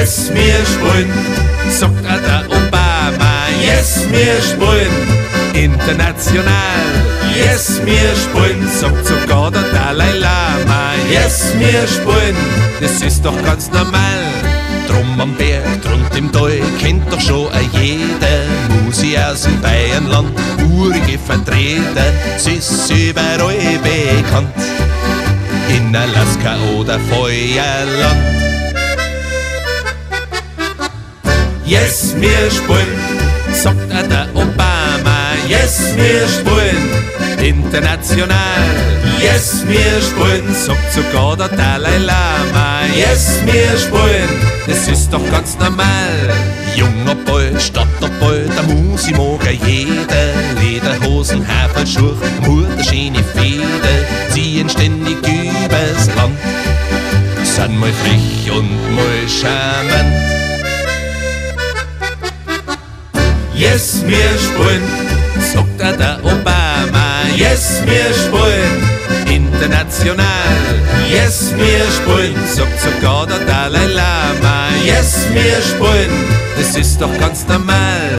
yes, wir spielen, sagt der Obama, yes, wir spielen, international, yes, wir spielen, sagt sogar der Dalai Lama, yes, wir spielen, das ist doch ganz normal. Drum am Berg, drunten im Tal, kennt doch schon jeder Musi aus dem Bayernland, urige Vertreter, sie ist überall bekannt, in Alaska oder Feuerland. Yes, wir spielen, sagt der Obama, yes, wir spielen, international, yes, wir spielen, sagt sogar der Dalai Lama, yes, wir spielen, das ist doch ganz normal. Junger Ball, Stadterball, der Musi mag jeder, Lederhosen, Haferschuhe, mutterschöne Feder, ziehen ständig übers Land, sind mal frech und mal charmant. Yes, wir spielen, sagt der Obama, yes, wir spielen, international, yes, wir spielen, sagt sogar der Dalai Lama, yes, wir spielen, das ist doch ganz normal.